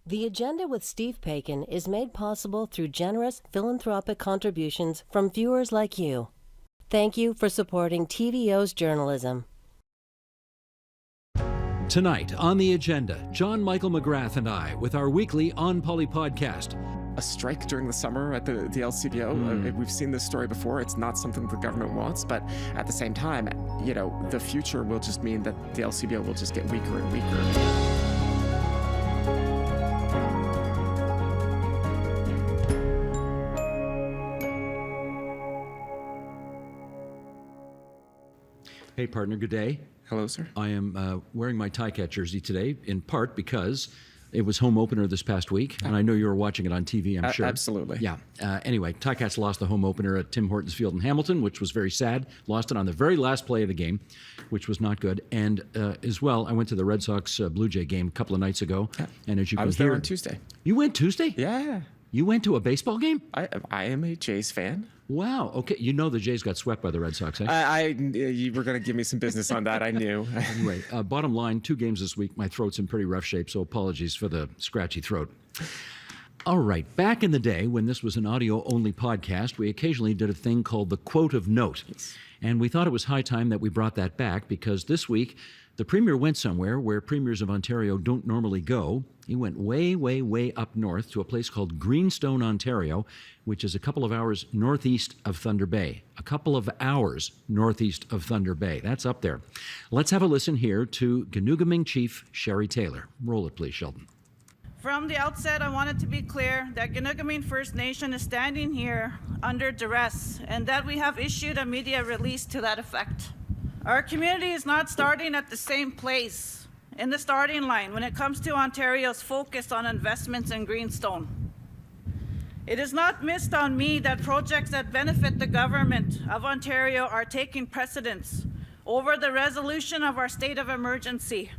The Agenda with Steve Paikin is made possible through generous philanthropic contributions from viewers like you. Thank you for supporting TVO's journalism. Tonight on the agenda, John Michael McGrath and I with our weekly onpoli podcast. A strike during the summer at the LCBO. We've seen this story before. It's not something the government wants, but at the same time, the future will just mean that the LCBO will just get weaker and weaker. Hey, partner, good day. Hello, sir. I am wearing my Ticats jersey today, in part because it was home opener this past week, and I know you were watching it on TV, I'm sure. Absolutely. Yeah. Anyway, Ticats lost the home opener at Tim Hortons Field in Hamilton, which was very sad. Lost it on the very last play of the game, which was not good. And as well, I went to the Red Sox Blue Jay game a couple of nights ago. And as you can I was hear, there on Tuesday. You went Tuesday? Yeah. You went to a baseball game? I am a Jays fan. Wow. Okay. You know the Jays got swept by the Red Sox, eh? You were going to give me some business on that. I knew. Anyway, bottom line, 2 games this week. My throat's in pretty rough shape, so apologies for the scratchy throat. All right. Back in the day when this was an audio-only podcast, we occasionally did a thing called the Quote of Note. Yes. And we thought it was high time that we brought that back because this week the Premier went somewhere where Premiers of Ontario don't normally go. He went way, way, way up north to a place called Greenstone, Ontario, which is a couple of hours northeast of Thunder Bay. A couple of hours northeast of Thunder Bay. That's up there. Let's have a listen here to Ganoogaming Chief Sherry Taylor. Roll it, please, Sheldon. From the outset, I wanted to be clear that Ganoogaming First Nation is standing here under duress and that we have issued a media release to that effect. Our community is not starting at the same place in the starting line when it comes to Ontario's focus on investments in Greenstone. It is not missed on me that projects that benefit the government of Ontario are taking precedence over the resolution of our state of emergency,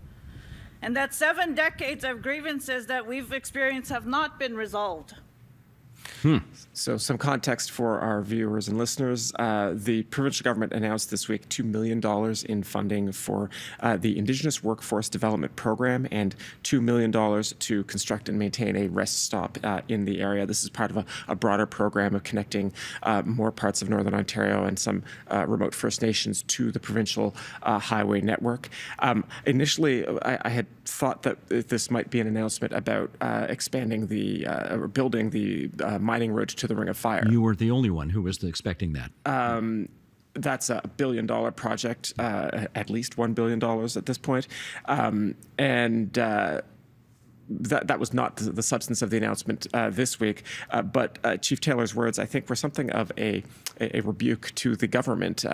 and that 7 decades of grievances that we've experienced have not been resolved. So some context for our viewers and listeners. The provincial government announced this week $2 million in funding for the Indigenous Workforce Development Program and $2 million to construct and maintain a rest stop in the area. This is part of a broader program of connecting more parts of Northern Ontario and some remote First Nations to the provincial highway network. Initially, I had thought that this might be an announcement about expanding or building the mining road to the Ring of Fire. You weren't the only one who was expecting that. That's a $1 billion project, at least $1 billion at this point. That was not the substance of the announcement this week. But Chief Taylor's words, I think, were something of a rebuke to the government.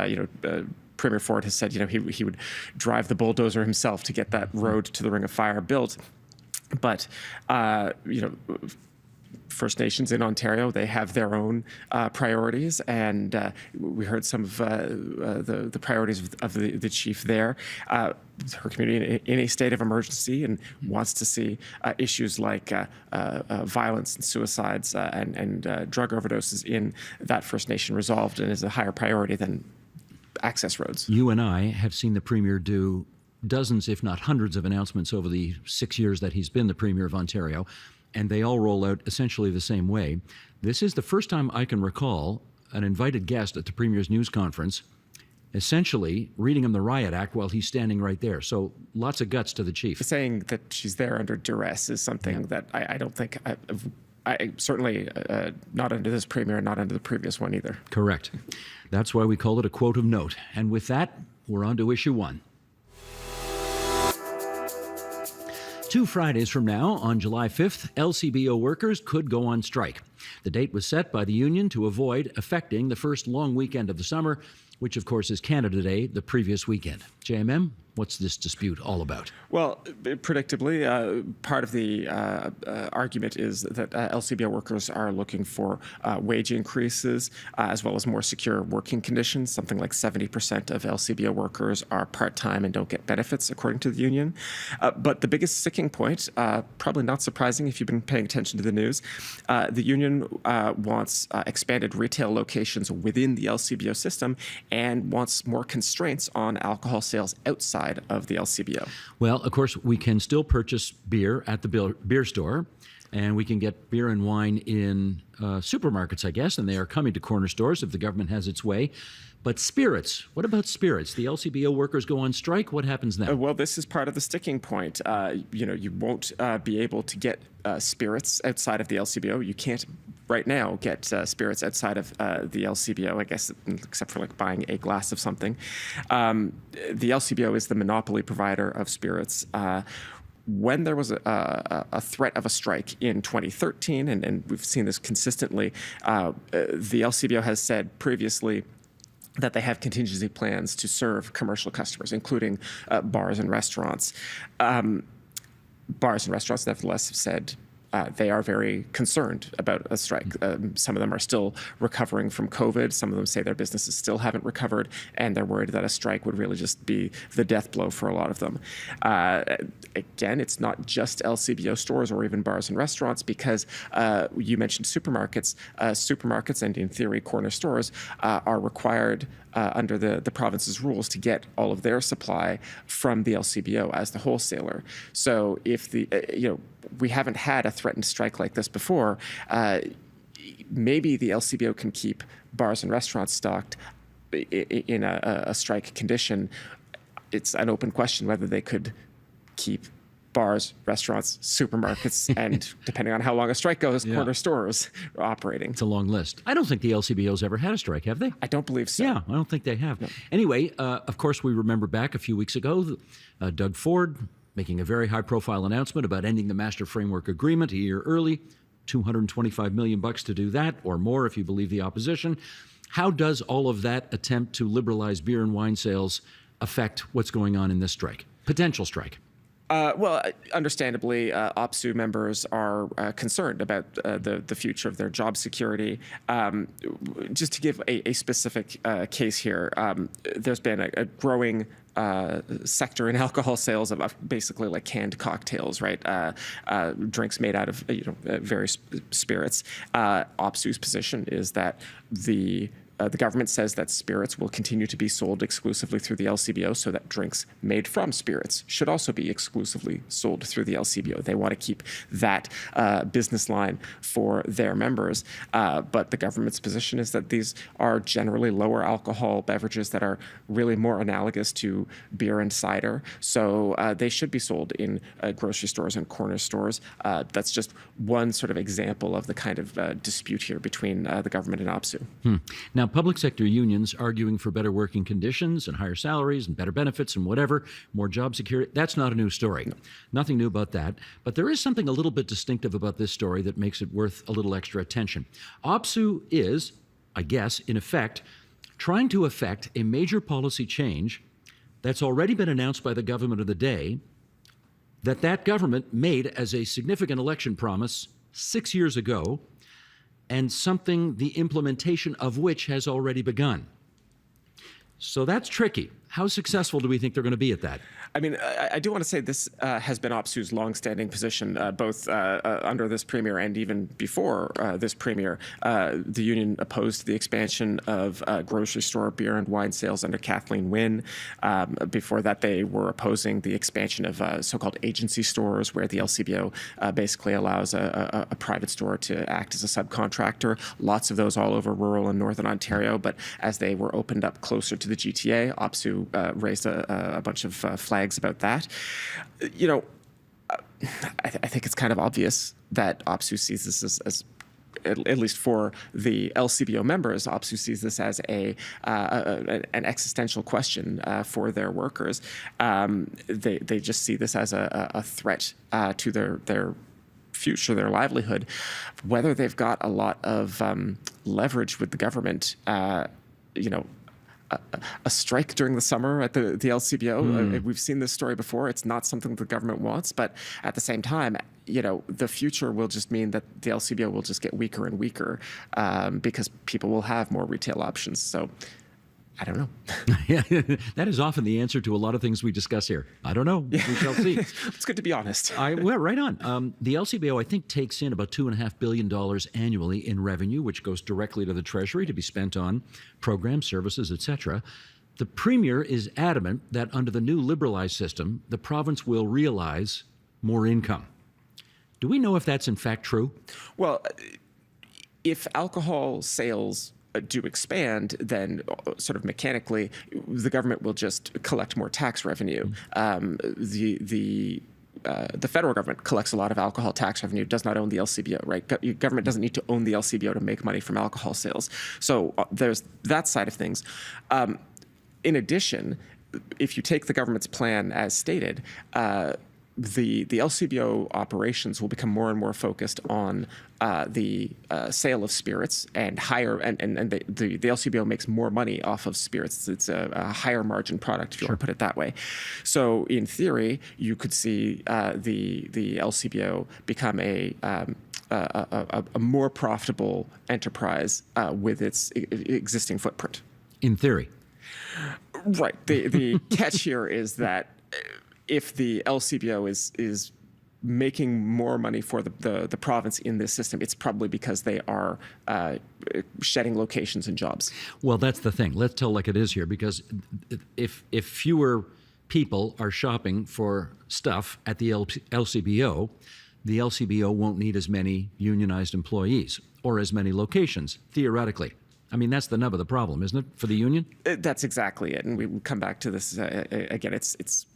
Premier Ford has said, he would drive the bulldozer himself to get that road to the Ring of Fire built. But, First Nations in Ontario, they have their own priorities, and we heard some of the priorities of the chief there. Her community in a state of emergency and wants to see issues like violence and suicides and drug overdoses in that First Nation resolved, and is a higher priority than access roads. You and I have seen the Premier do dozens, if not hundreds, of announcements over the 6 years that he's been the Premier of Ontario, and they all roll out essentially the same way. This is the first time I can recall an invited guest at the Premier's news conference essentially reading him the Riot Act while he's standing right there. So lots of guts to the chief. Saying that she's there under duress is something that I don't think, I certainly not under this Premier, not under the previous one either. Correct. That's why we call it a quote of note. And with that, we're on to issue 1. 2 Fridays from now, on July 5th, LCBO workers could go on strike. The date was set by the union to avoid affecting the first long weekend of the summer, which of course is Canada Day, the previous weekend. JMM, what's this dispute all about? Well, predictably, part of the argument is that LCBO workers are looking for wage increases as well as more secure working conditions. Something like 70% of LCBO workers are part-time and don't get benefits, according to the union. But the biggest sticking point, probably not surprising if you've been paying attention to the news, the union wants expanded retail locations within the LCBO system and wants more constraints on alcohol sales outside outside of the LCBO. Well, of course, we can still purchase beer at the beer store, and we can get beer and wine in supermarkets, I guess, and they are coming to corner stores if the government has its way. But spirits, what about spirits? The LCBO workers go on strike. What happens then? Well, this is part of the sticking point. You won't be able to get spirits outside of the LCBO. You can't right now get spirits outside of the LCBO, I guess, except for like buying a glass of something. The LCBO is the monopoly provider of spirits. When there was a threat of a strike in 2013, and we've seen this consistently, the LCBO has said previously that they have contingency plans to serve commercial customers, including bars and restaurants. Bars and restaurants, nevertheless, have said they are very concerned about a strike. Some of them are still recovering from COVID. Some of them say their businesses still haven't recovered, and they're worried that a strike would really just be the death blow for a lot of them. Again, it's not just LCBO stores or even bars and restaurants, because you mentioned supermarkets. Supermarkets, and in theory corner stores, are required under the province's rules to get all of their supply from the LCBO as the wholesaler. So if we haven't had a threatened strike like this before, maybe the LCBO can keep bars and restaurants stocked in a strike condition. It's an open question whether they could keep bars, restaurants, supermarkets, and depending on how long a strike goes, corner stores operating. It's a long list. I don't think the LCBO's ever had a strike, have they? I don't believe so. Yeah, I don't think they have. No. Anyway, of course, we remember back a few weeks ago, Doug Ford making a very high-profile announcement about ending the Master Framework Agreement a year early, $225 million to do that, or more if you believe the opposition. How does all of that attempt to liberalize beer and wine sales affect what's going on in this strike, potential strike? Well, understandably, OPSU members are concerned about the future of their job security. Just to give a specific case here, there's been a growing sector in alcohol sales of basically like canned cocktails, right? Drinks made out of various spirits. OPSU's position is that the government says that spirits will continue to be sold exclusively through the LCBO, so that drinks made from spirits should also be exclusively sold through the LCBO. They want to keep that business line for their members. But the government's position is that these are generally lower alcohol beverages that are really more analogous to beer and cider. So they should be sold in grocery stores and corner stores. That's just one sort of example of the kind of dispute here between the government and OPSU. Now, public sector unions arguing for better working conditions and higher salaries and better benefits and whatever, more job security, that's not a new story. No. Nothing new about that. But there is something a little bit distinctive about this story that makes it worth a little extra attention. OPSU is, I guess, in effect, trying to effect a major policy change that's already been announced by the government of the day, that government made as a significant election promise 6 years ago, and something the implementation of which has already begun. So that's tricky. How successful do we think they're going to be at that? I mean, I do want to say this has been OPSU's longstanding position, both under this premier and even before this premier. The union opposed the expansion of grocery store beer and wine sales under Kathleen Wynne. Before that, they were opposing the expansion of so-called agency stores, where the LCBO basically allows a private store to act as a subcontractor. Lots of those all over rural and northern Ontario. But as they were opened up closer to the GTA, OPSU raised a bunch of flags about that. I think it's kind of obvious that OPSU sees this as at least for the LCBO members, OPSU sees this as an existential question for their workers. They just see this as a threat to their future, their livelihood. Whether they've got a lot of leverage with the government, a strike during the summer at the LCBO. We've seen this story before. It's not something the government wants, but at the same time, the future will just mean that the LCBO will just get weaker and weaker because people will have more retail options. So I don't know. Yeah, that is often the answer to a lot of things we discuss here. I don't know. Yeah. We shall see. It's good to be honest. Well, right on. The LCBO, I think, takes in about $2.5 billion annually in revenue, which goes directly to the Treasury to be spent on programs, services, etc. The Premier is adamant that under the new liberalized system, the province will realize more income. Do we know if that's in fact true? Well, if alcohol sales do expand, then sort of mechanically, the government will just collect more tax revenue. The federal government collects a lot of alcohol tax revenue, does not own the LCBO, right? Government doesn't need to own the LCBO to make money from alcohol sales. So there's that side of things. In addition, if you take the government's plan as stated, the LCBO operations will become more and more focused on the sale of spirits and higher, and the LCBO makes more money off of spirits. It's a higher margin product, if you want to put it that way. So in theory, you could see the LCBO become a more profitable enterprise with its existing footprint. In theory. Right. The catch here is that if the LCBO is making more money for the province in this system, it's probably because they are shedding locations and jobs. Well, that's the thing. Let's tell like it is here, because if fewer people are shopping for stuff at the LCBO won't need as many unionized employees or as many locations, theoretically. I mean, that's the nub of the problem, isn't it, for the union? That's exactly it. And we come back to this again. It's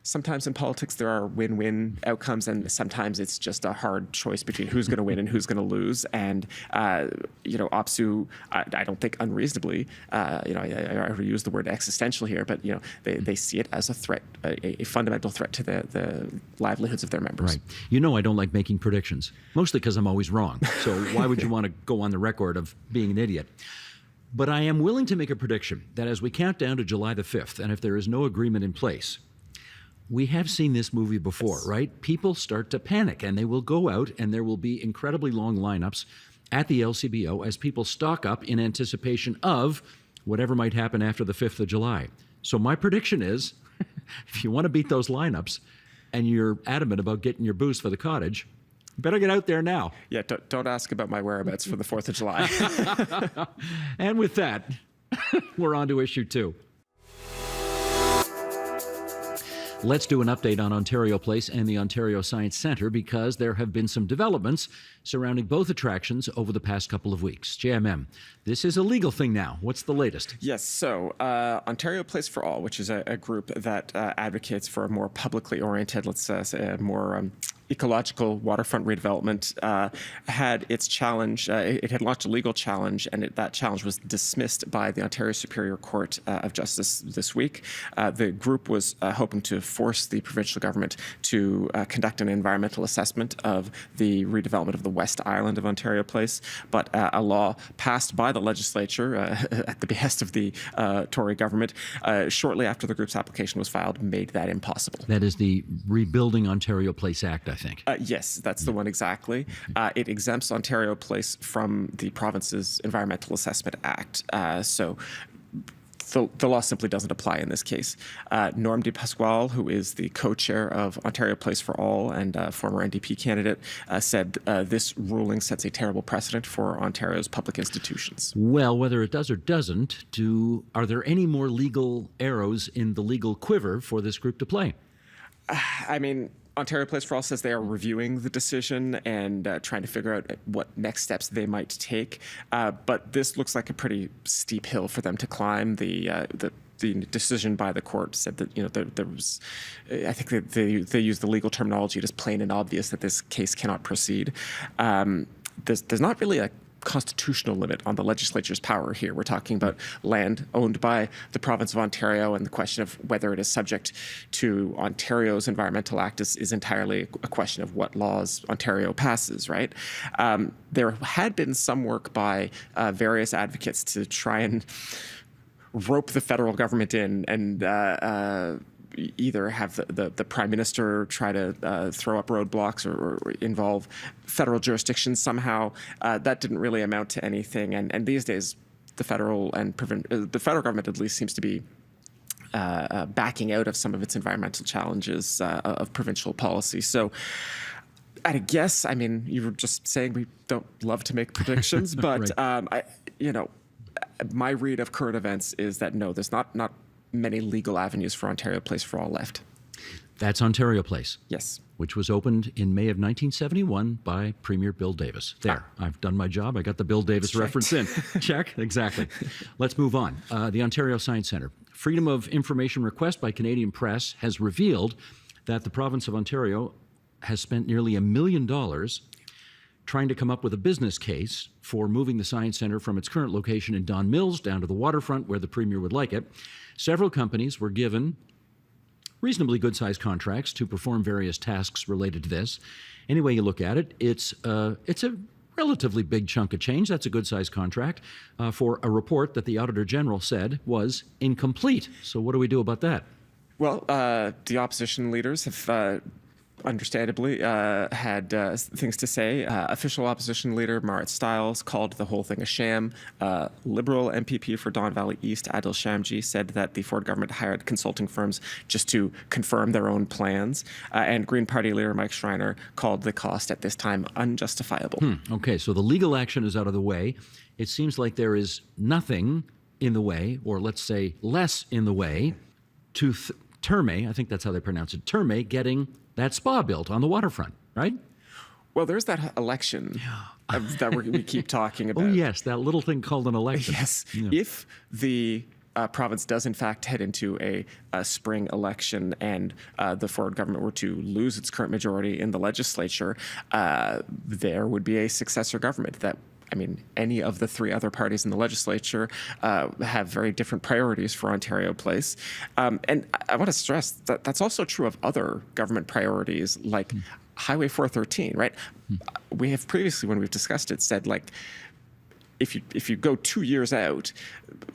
sometimes in politics there are win-win outcomes, and sometimes it's just a hard choice between who's going to win and who's going to lose. And OPSEU, I don't think unreasonably, I use the word existential here, but they see it as a threat, a fundamental threat to the livelihoods of their members. Right. I don't like making predictions, mostly because I'm always wrong. So why would you want to go on the record of being an idiot? But I am willing to make a prediction that as we count down to July the 5th, and if there is no agreement in place, we have seen this movie before, right? People start to panic, and they will go out, and there will be incredibly long lineups at the LCBO as people stock up in anticipation of whatever might happen after the 5th of July. So my prediction is, if you want to beat those lineups and you're adamant about getting your booze for the cottage, you better get out there now. Yeah, don't ask about my whereabouts for the 4th of July. And with that, we're on to issue 2. Let's do an update on Ontario Place and the Ontario Science Centre, because there have been some developments surrounding both attractions over the past couple of weeks. JMM, this is a legal thing now. What's the latest? Yes, so Ontario Place for All, which is a group that advocates for a more publicly oriented, let's say a more ecological waterfront redevelopment, had its challenge. It had launched a legal challenge, and that challenge was dismissed by the Ontario Superior Court of Justice this week. The group was hoping to force the provincial government to conduct an environmental assessment of the redevelopment of the West Island of Ontario Place, but a law passed by the legislature at the behest of the Tory government shortly after the group's application was filed made that impossible. That is the Rebuilding Ontario Place Act, I think. Yes, that's the one exactly. It exempts Ontario Place from the province's Environmental Assessment Act. So the law simply doesn't apply in this case. Norm de Pasquale, who is the co-chair of Ontario Place for All and former NDP candidate, said this ruling sets a terrible precedent for Ontario's public institutions. Well, whether it does or doesn't, are there any more legal arrows in the legal quiver for this group to play? I mean, Ontario Place for All says they are reviewing the decision and trying to figure out what next steps they might take. But this looks like a pretty steep hill for them to climb. The decision by the court said that there was, I think that they used the legal terminology. It is plain and obvious that this case cannot proceed. There's not really a constitutional limit on the legislature's power here. We're talking about land owned by the province of Ontario, and the question of whether it is subject to Ontario's Environmental Act is entirely a question of what laws Ontario passes, right? There had been some work by various advocates to try and rope the federal government in and either have the Prime Minister try to throw up roadblocks or involve federal jurisdictions somehow. That didn't really amount to anything. And these days, the federal government at least seems to be backing out of some of its environmental challenges of provincial policy. So at a guess, I mean, you were just saying we don't love to make predictions, but right. my read of current events is that no, there's not many legal avenues for Ontario Place for All left. That's Ontario Place. Yes. Which was opened in May of 1971 by Premier Bill Davis. There, I've done my job. I got the Bill Davis reference in. Check, exactly. Let's move on. The Ontario Science Centre. Freedom of Information request by Canadian Press has revealed that the province of Ontario has spent nearly $1 million trying to come up with a business case for moving the Science Centre from its current location in Don Mills down to the waterfront where the Premier would like it. Several companies were given reasonably good-sized contracts to perform various tasks related to this. Any way you look at it, it's a relatively big chunk of change. That's a good-sized contract for a report that the Auditor General said was incomplete. So what do we do about that? Well, the opposition leaders have understandably had things to say. Official opposition leader Marit Stiles called the whole thing a sham. Liberal MPP for Don Valley East, Adil Shamji, said that the Ford government hired consulting firms just to confirm their own plans. And Green Party leader Mike Schreiner called the cost at this time unjustifiable. Okay, so the legal action is out of the way. It seems like there is nothing in the way, or let's say less in the way, to Terme, I think that's how they pronounce it, Terme getting that spa built on the waterfront, right? Well, there's that election that we keep talking about. Oh, yes, that little thing called an election. Yes. Yeah. If the province does, in fact, head into a spring election and the Ford government were to lose its current majority in the legislature, there would be a successor government that any of the three other parties in the legislature have very different priorities for Ontario Place. And I want to stress that that's also true of other government priorities like Highway 413, right? We have previously, when we've discussed it, said if you go 2 years out,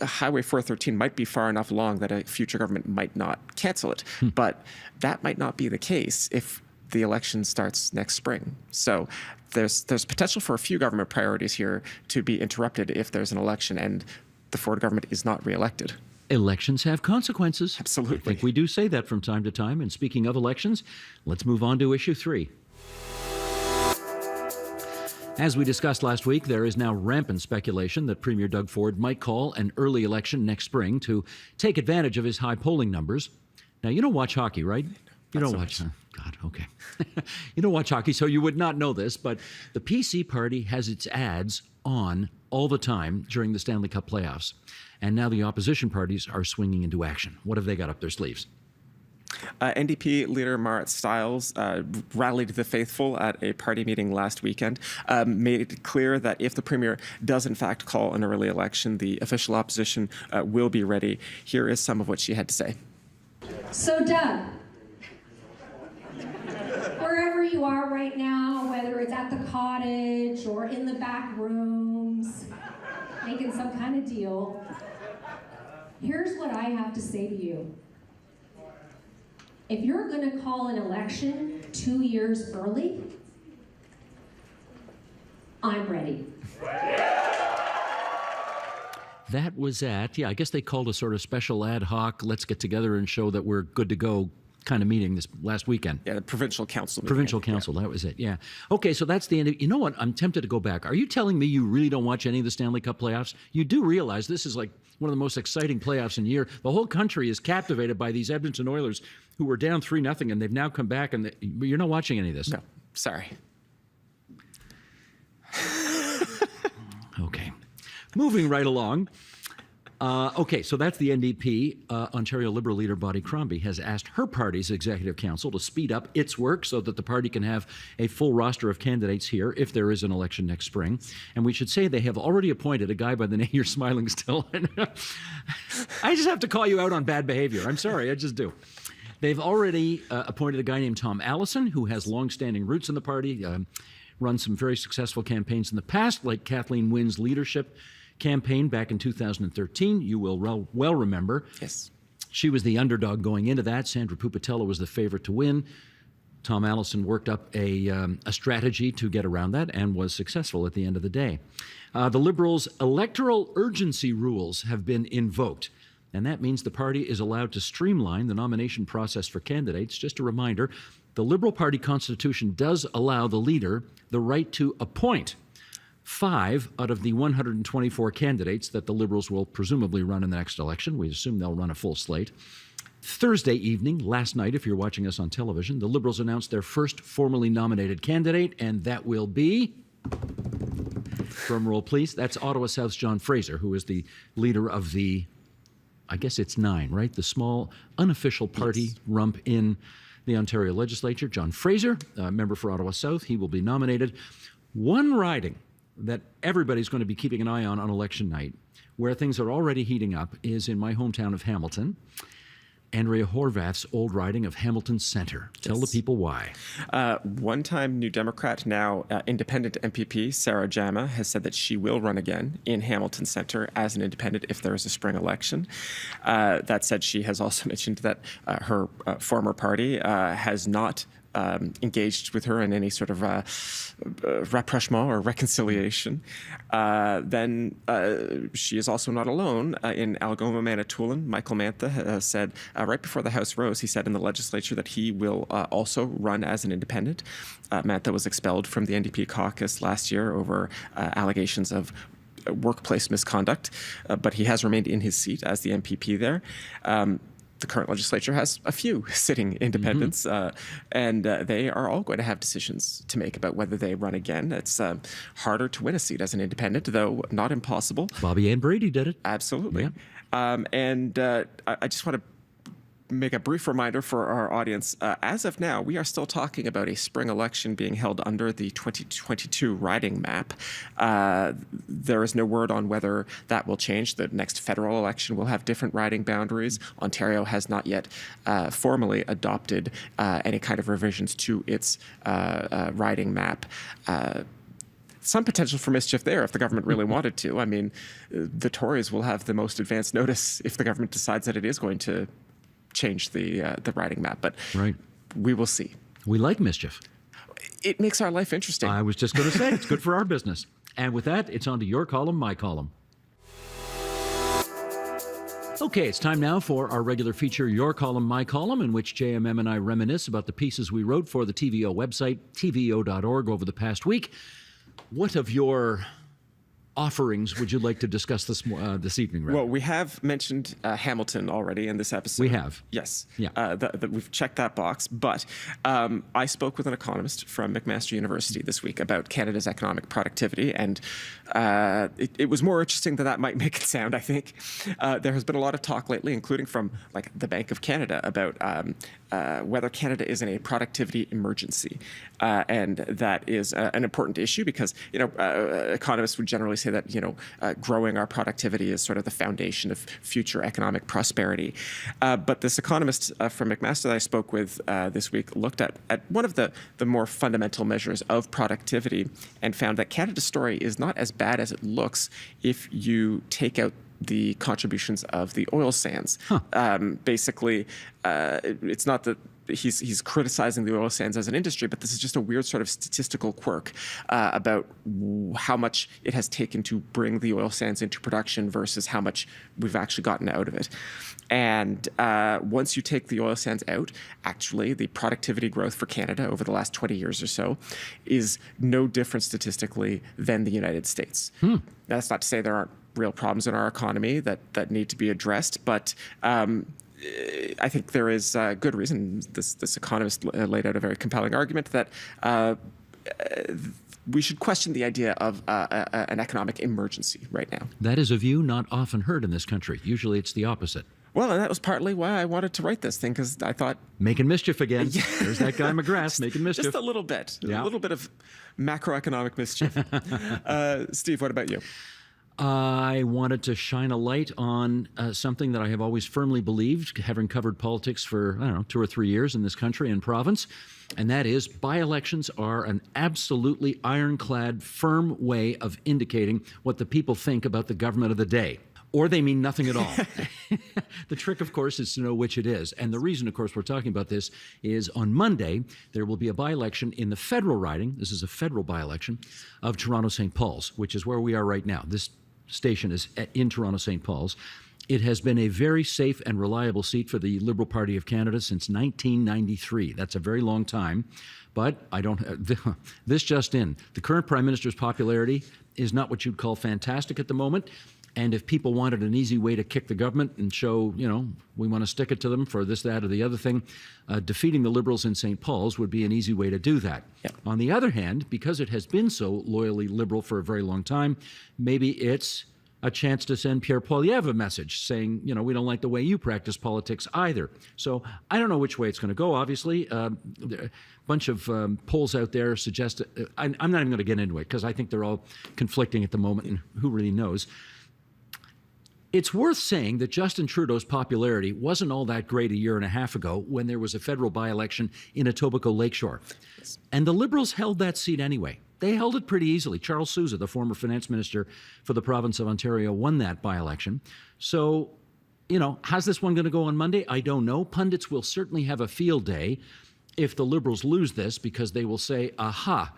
Highway 413 might be far enough along that a future government might not cancel it. But that might not be the case if the election starts next spring. So there's potential for a few government priorities here to be interrupted if there's an election and the Ford government is not reelected. Elections have consequences. Absolutely. I think we do say that from time to time. And speaking of elections, let's move on to issue 3. As we discussed last week, there is now rampant speculation that Premier Doug Ford might call an early election next spring to take advantage of his high polling numbers. Now, you don't watch hockey, right? You don't watch. God, okay. You don't watch hockey, so you would not know this, but the PC party has its ads on all the time during the Stanley Cup playoffs. And now the opposition parties are swinging into action. What have they got up their sleeves? NDP leader Marit Stiles rallied the faithful at a party meeting last weekend, made it clear that if the Premier does in fact call an early election, the official opposition will be ready. Here is some of what she had to say. So Doug, wherever you are right now, whether it's at the cottage or in the back rooms, making some kind of deal, here's what I have to say to you. If you're going to call an election 2 years early, I'm ready. That was at, I guess they called a sort of special ad hoc, let's get together and show that we're good to go kind of meeting this last weekend. Yeah, the provincial council meeting. Provincial council, that was it, yeah. Okay, so that's the end of, you know what, I'm tempted to go back. Are you telling me you really don't watch any of the Stanley Cup playoffs? You do realize this is like one of the most exciting playoffs in a year. The whole country is captivated by these Edmonton Oilers who were down 3-0 and they've now come back and you're not watching any of this. No, sorry. Okay. Moving right along. Okay, so that's the NDP. Ontario Liberal leader Bonnie Crombie has asked her party's executive council to speed up its work so that the party can have a full roster of candidates here if there is an election next spring. And we should say they have already appointed a guy by the name, you're smiling still. I just have to call you out on bad behavior. I'm sorry, I just do. They've already appointed a guy named Tom Allison, who has long-standing roots in the party, run some very successful campaigns in the past, like Kathleen Wynne's leadership campaign back in 2013. You will well remember. Yes. She was the underdog going into that. Sandra Pupatella was the favorite to win. Tom Allison worked up a strategy to get around that and was successful at the end of the day. The Liberals' electoral urgency rules have been invoked. And that means the party is allowed to streamline the nomination process for candidates. Just a reminder, the Liberal Party constitution does allow the leader the right to appoint 5 out of the 124 candidates that the Liberals will presumably run in the next election. We assume they'll run a full slate. Thursday evening, last night, if you're watching us on television, the Liberals announced their first formally nominated candidate, and that will be, drum roll please, that's Ottawa South's John Fraser, who is the leader of the, I guess it's 9, right? The small unofficial party rump in the Ontario legislature. John Fraser, a member for Ottawa South, he will be nominated. One riding that everybody's going to be keeping an eye on election night, where things are already heating up, is in my hometown of Hamilton. Andrea Horvath's old riding of Hamilton Centre. Tell the people why. One-time New Democrat, now independent MPP, Sarah Jama, has said that she will run again in Hamilton Centre as an independent if there is a spring election. That said, she has also mentioned that her former party has not engaged with her in any sort of rapprochement or reconciliation. Then she is also not alone. In Algoma, Manitoulin, Michael Mantha said right before the House rose, he said in the legislature that he will also run as an independent. Mantha was expelled from the NDP caucus last year over allegations of workplace misconduct, but he has remained in his seat as the MPP there. The current legislature has a few sitting independents, and they are all going to have decisions to make about whether they run again. It's harder to win a seat as an independent, though not impossible. Bobby Ann Brady did it. Absolutely. Yeah. I just want to make a brief reminder for our audience. As of now, we are still talking about a spring election being held under the 2022 riding map. There is no word on whether that will change. The next federal election will have different riding boundaries. Ontario has not yet formally adopted any kind of revisions to its riding map. Some potential for mischief there if the government really wanted to. I mean, the Tories will have the most advanced notice if the government decides that it is going to change the riding map, but we will see. We like mischief. It makes our life interesting. I was just going to say, it's good for our business. And with that, it's on to your column, my column. Okay, it's time now for our regular feature, Your Column, My Column, in which JMM and I reminisce about the pieces we wrote for the TVO website, tvo.org, over the past week. What of your offerings would you like to discuss this evening, Rev? Well, we have mentioned Hamilton already in this episode. We have. Yes. Yeah. We've checked that box. But I spoke with an economist from McMaster University this week about Canada's economic productivity, and it was more interesting than that might make it sound, I think. There has been a lot of talk lately, including from like the Bank of Canada, about whether Canada is in a productivity emergency. And that is an important issue because, economists would generally say that, growing our productivity is sort of the foundation of future economic prosperity. But this economist from McMaster that I spoke with this week looked at one of the more fundamental measures of productivity and found that Canada's story is not as bad as it looks if you take out the contributions of the oil sands. Basically, it's not that he's criticizing the oil sands as an industry, but this is just a weird sort of statistical quirk about how much it has taken to bring the oil sands into production versus how much we've actually gotten out of it. And once you take the oil sands out, actually, the productivity growth for Canada over the last 20 years or so is no different statistically than the United States. That's not to say there aren't real problems in our economy that need to be addressed, but I think there is good reason. This economist laid out a very compelling argument that we should question the idea of an economic emergency right now. That is a view not often heard in this country. Usually it's the opposite. Well, and that was partly why I wanted to write this thing, because I thought... Making mischief again. Yeah. There's that guy McGrath making mischief. Just a little bit. Yeah. A little bit of macroeconomic mischief. Steve, what about you? I wanted to shine a light on something that I have always firmly believed, having covered politics for, 2 or 3 years in this country and province, and that is by-elections are an absolutely ironclad, firm way of indicating what the people think about the government of the day. Or they mean nothing at all. The trick, of course, is to know which it is. And the reason, of course, we're talking about this is on Monday, there will be a by-election in the federal riding, this is a federal by-election, of Toronto-St. Paul's, which is where we are right now. This station is in Toronto St. Paul's. It has been a very safe and reliable seat for the Liberal Party of Canada since 1993. That's a very long time. But I don't. This just in. The current Prime Minister's popularity is not what you'd call fantastic at the moment. And if people wanted an easy way to kick the government and show, we want to stick it to them for this, that, or the other thing, defeating the Liberals in St. Paul's would be an easy way to do that. Yep. On the other hand, because it has been so loyally Liberal for a very long time, maybe it's a chance to send Pierre Poilievre a message saying, we don't like the way you practice politics either. So I don't know which way it's going to go, obviously. A bunch of polls out there suggest, I'm not even going to get into it because I think they're all conflicting at the moment, and who really knows. It's worth saying that Justin Trudeau's popularity wasn't all that great a year and a half ago when there was a federal by-election in Etobicoke Lakeshore. Yes. And the Liberals held that seat anyway. They held it pretty easily. Charles Sousa, the former finance minister for the province of Ontario, won that by-election. So, how's this one going to go on Monday? I don't know. Pundits will certainly have a field day if the Liberals lose this, because they will say, aha,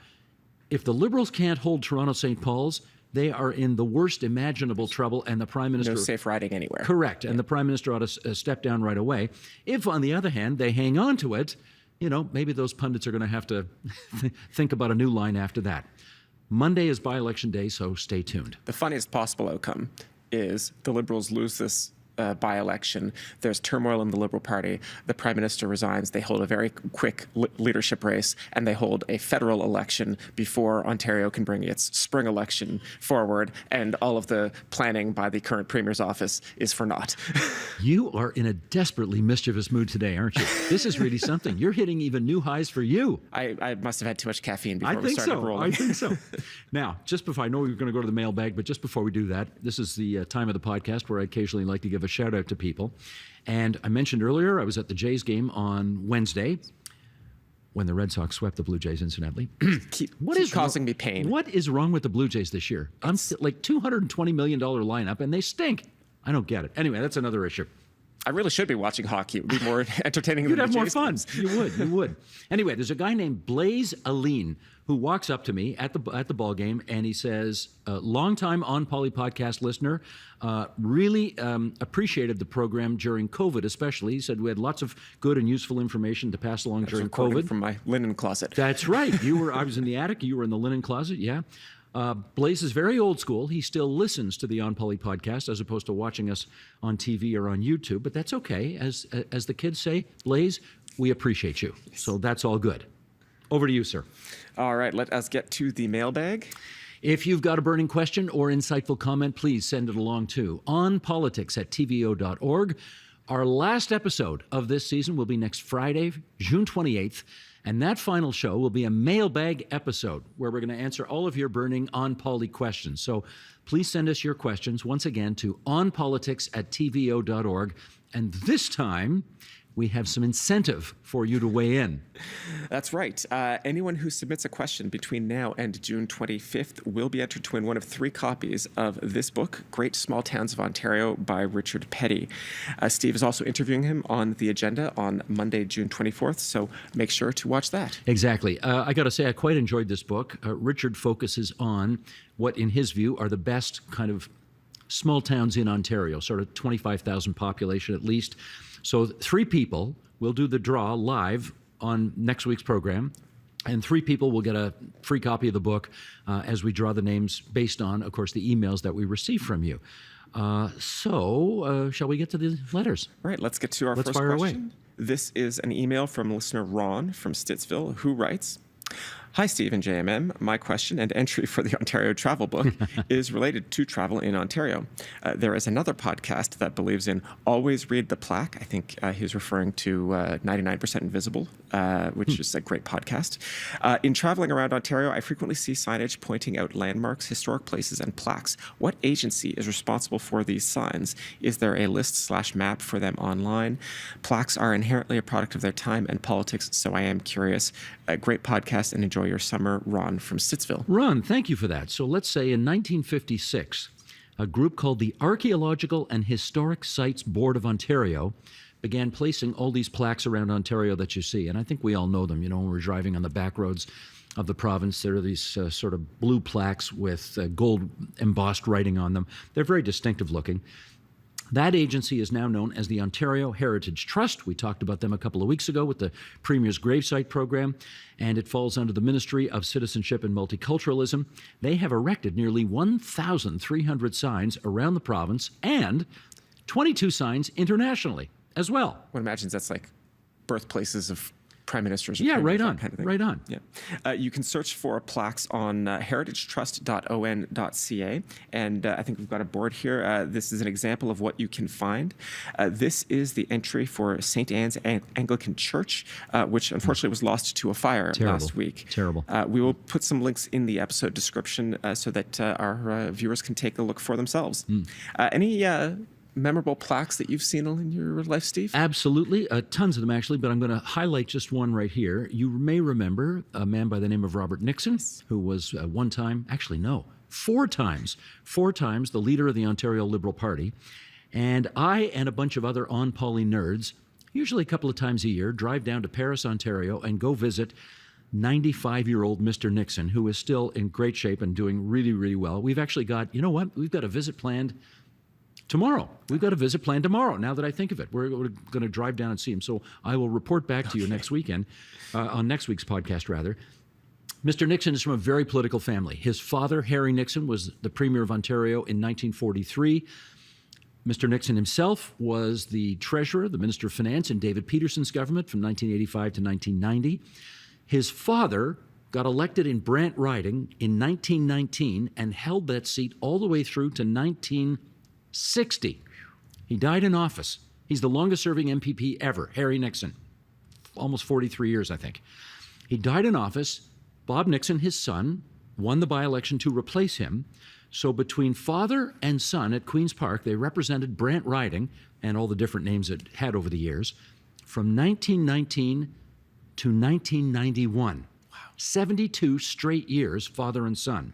if the Liberals can't hold Toronto St. Paul's, they are in the worst imaginable trouble, and the Prime Minister... No safe riding anywhere. Correct, and the Prime Minister ought to step down right away. If, on the other hand, they hang on to it, maybe those pundits are going to have to think about a new line after that. Monday is by-election day, so stay tuned. The funniest possible outcome is the Liberals lose this by-election. There's turmoil in the Liberal Party. The Prime Minister resigns. They hold a very quick leadership race, and they hold a federal election before Ontario can bring its spring election forward, and all of the planning by the current Premier's office is for naught. You are in a desperately mischievous mood today, aren't you? This is really something. You're hitting even new highs for you. I must have had too much caffeine before we started rolling. I think so. Now, just before, I know you're going to go to the mailbag, but just before we do that, this is the time of the podcast where I occasionally like to give a shout out to people. And I mentioned earlier, I was at the Jays game on Wednesday when the Red Sox swept the Blue Jays, incidentally. keep causing me pain. What is wrong with the Blue Jays this year? I'm like $220 million lineup, and they stink. I don't get it. Anyway, that's another issue. I really should be watching hockey. It would be more entertaining than You'd have the more Jays fun. games. You would. Anyway, there's a guy named Blaise Aline who walks up to me at the ball game, and he says, longtime onpoli podcast listener, really appreciated the program during COVID especially. He said we had lots of good and useful information to pass along during COVID. From my linen closet. That's right. I was in the attic. You were in the linen closet, yeah. Blaise is very old school. He still listens to the onpoli podcast as opposed to watching us on TV or on YouTube, but that's okay. As the kids say, Blaise, we appreciate you. So that's all good. Over to you, sir. All right, let us get to the mailbag. If you've got a burning question or insightful comment, please send it along to onpolitics@tvo.org. Our last episode of this season will be next Friday, June 28th, and that final show will be a mailbag episode where we're going to answer all of your burning onpoli questions. So please send us your questions once again to onpolitics@tvo.org. And this time, we have some incentive for you to weigh in. That's right. Anyone who submits a question between now and June 25th will be entered to win one of 3 copies of this book, Great Small Towns of Ontario by Richard Petty. Steve is also interviewing him on the agenda on Monday, June 24th, so make sure to watch that. Exactly. I got to say, I quite enjoyed this book. Richard focuses on what, in his view, are the best kind of small towns in Ontario, sort of 25,000 population at least. So 3 people will do the draw live on next week's program, and 3 people will get a free copy of the book as we draw the names based on, of course, the emails that we receive from you. So shall we get to the letters? All right, let's get to our first fire question. away. This is an email from listener Ron from Stittsville, who writes, Hi, Steve and JMM. My question and entry for the Ontario Travel Book is related to travel in Ontario. There is another podcast that believes in always read the plaque. I think he was referring to 99% Invisible, which is a great podcast. In traveling around Ontario, I frequently see signage pointing out landmarks, historic places, and plaques. What agency is responsible for these signs? Is there a list/map for them online? Plaques are inherently a product of their time and politics, so I am curious. A great podcast, and enjoy your summer. Ron from Stittsville. Ron, thank you for that. So let's say in 1956, a group called the Archaeological and Historic Sites Board of Ontario began placing all these plaques around Ontario that you see. And I think we all know them, when we're driving on the back roads of the province. There are these sort of blue plaques with gold embossed writing on them. They're very distinctive looking. That agency is now known as the Ontario Heritage Trust. We talked about them a couple of weeks ago with the Premier's Gravesite program, and it falls under the Ministry of Citizenship and Multiculturalism. They have erected nearly 1,300 signs around the province and 22 signs internationally as well. One imagines that's like birthplaces of prime ministers. Yeah, right on, kind of thing. right on. Yeah, you can search for plaques on heritagetrust.on.ca, and I think we've got a board here. This is an example of what you can find. This is the entry for St. Anne's Anglican Church, which unfortunately was lost to a fire last week. Terrible. We will put some links in the episode description so that our viewers can take a look for themselves. Any memorable plaques that you've seen in your life, Steve? Absolutely. Tons of them, actually, but I'm going to highlight just one right here. You may remember a man by the name of Robert Nixon, who was four times the leader of the Ontario Liberal Party. And I and a bunch of other onpoli nerds, usually a couple of times a year, drive down to Paris, Ontario, and go visit 95-year-old Mr. Nixon, who is still in great shape and doing really, really well. We've actually got, we've got a visit planned tomorrow. We've got a visit planned tomorrow, now that I think of it. We're going to drive down and see him. So I will report back to you next weekend, on next week's podcast, rather. Mr. Nixon is from a very political family. His father, Harry Nixon, was the Premier of Ontario in 1943. Mr. Nixon himself was the Treasurer, the Minister of Finance in David Peterson's government from 1985 to 1990. His father got elected in Brant riding in 1919 and held that seat all the way through to 1960. He died in office. He's the longest-serving MPP ever, Harry Nixon. Almost 43 years, I think. He died in office. Bob Nixon, his son, won the by-election to replace him. So between father and son at Queen's Park, they represented Brant riding and all the different names it had over the years from 1919 to 1991. Wow. 72 straight years, father and son.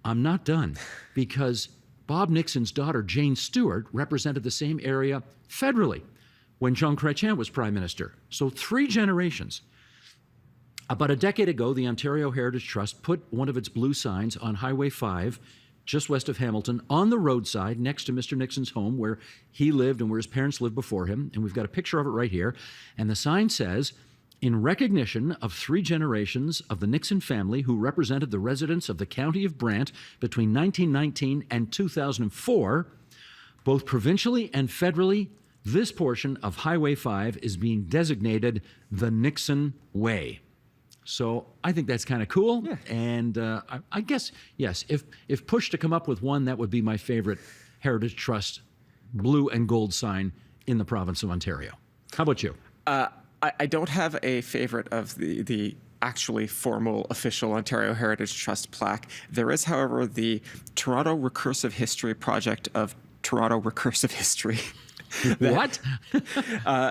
I'm not done, because Bob Nixon's daughter, Jane Stewart, represented the same area federally when Jean Chrétien was prime minister. So 3 generations. About a decade ago, the Ontario Heritage Trust put one of its blue signs on Highway 5, just west of Hamilton, on the roadside next to Mr. Nixon's home, where he lived and where his parents lived before him. And we've got a picture of it right here. And the sign says, "In recognition of 3 generations of the Nixon family who represented the residents of the county of Brant between 1919 and 2004, both provincially and federally, this portion of Highway 5 is being designated the Nixon Way." So I think that's kind of cool. Yeah. And I guess, yes, if pushed to come up with one, that would be my favorite Heritage Trust blue and gold sign in the province of Ontario. How about you? I don't have a favorite of the actually formal official Ontario Heritage Trust plaque. There is, however, the Toronto Recursive History Project of Toronto Recursive History. What?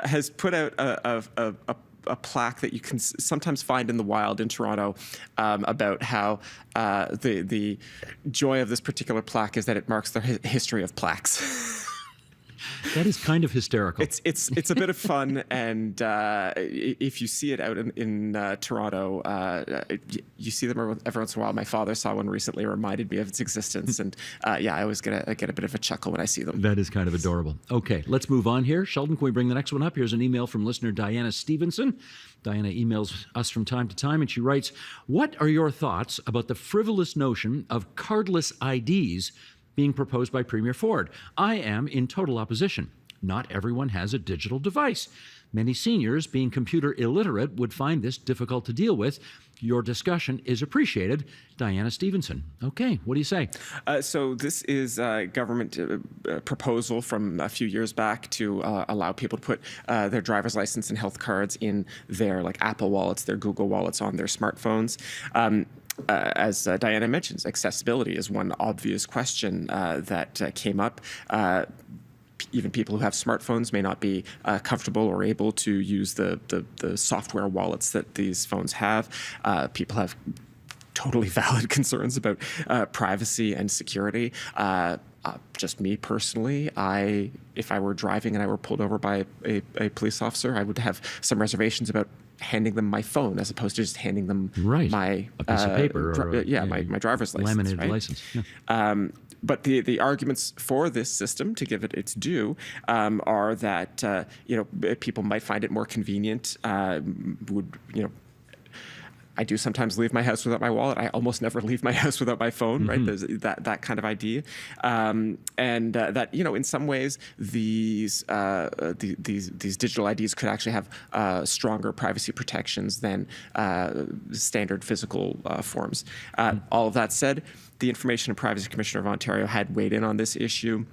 Has put out a plaque that you can sometimes find in the wild in Toronto about how the joy of this particular plaque is that it marks the history of plaques. That is kind of hysterical. It's a bit of fun, and if you see it out in Toronto, you see them every once in a while. My father saw one recently, reminded me of its existence, and I always get a bit of a chuckle when I see them. That is kind of adorable. Okay, let's move on here. Sheldon, can we bring the next one up? Here's an email from listener Diana Stevenson. Diana emails us from time to time, and she writes, "What are your thoughts about the frivolous notion of cardless IDs being proposed by Premier Ford? I am in total opposition. Not everyone has a digital device. Many seniors, being computer illiterate, would find this difficult to deal with. Your discussion is appreciated." Diana Stevenson. Okay, what do you say? So this is a government proposal from a few years back to allow people to put their driver's license and health cards in their Apple wallets, their Google wallets on their smartphones. As Diana mentions, accessibility is one obvious question that came up. Even people who have smartphones may not be comfortable or able to use the software wallets that these phones have. People have totally valid concerns about privacy and security. Just me personally, if I were driving and I were pulled over by a police officer, I would have some reservations about handing them my phone as opposed to just handing them my a piece of paper or my driver's license, laminated license. Yeah. But the arguments for this system, to give it its due, are that people might find it more convenient. I do sometimes leave my house without my wallet. I almost never leave my house without my phone, right? There's that kind of idea, and that in some ways these digital IDs could actually have stronger privacy protections than standard physical forms. All of that said, the Information and Privacy Commissioner of Ontario had weighed in on this issue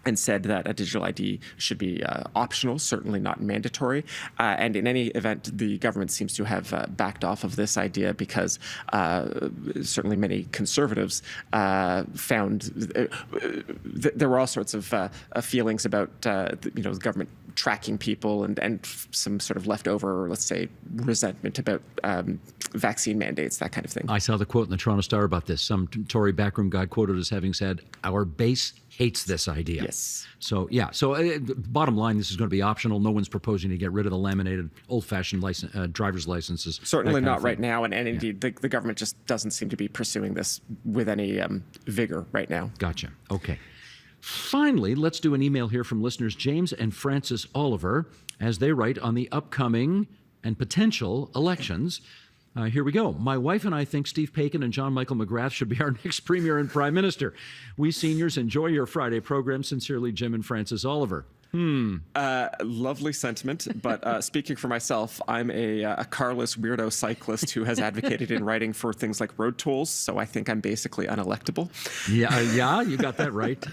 and said that a digital ID should be optional, certainly not mandatory. And in any event, the government seems to have backed off of this idea because certainly many conservatives found there were all sorts of feelings about the government tracking people and some sort of leftover, let's say, resentment about vaccine mandates, that kind of thing. I saw the quote in the Toronto Star about this. Some Tory backroom guy quoted as having said, "Our base hates this idea." Yes. So, yeah. So, bottom line, this is going to be optional. No one's proposing to get rid of the laminated, old-fashioned driver's licenses. Certainly not right now. And indeed, the government just doesn't seem to be pursuing this with any vigor right now. Gotcha. Okay. Finally, let's do an email here from listeners James and Francis Oliver as they write on the upcoming and potential elections. Here we go. My wife and I think Steve Paikin and John Michael McGrath should be our next Premier and Prime Minister. We seniors enjoy your Friday program. Sincerely, Jim and Francis Oliver. Lovely sentiment, but speaking for myself, I'm a carless weirdo cyclist who has advocated in writing for things like road tolls, so I think I'm basically unelectable. Yeah, you got that right.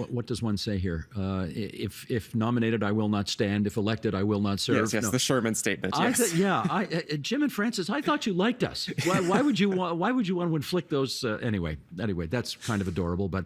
What does one say here? If nominated, I will not stand. If elected, I will not serve. Yes, the Sherman statement. Yes. Jim and Francis, I thought you liked us. Why would you want to inflict those? Anyway, that's kind of adorable, but.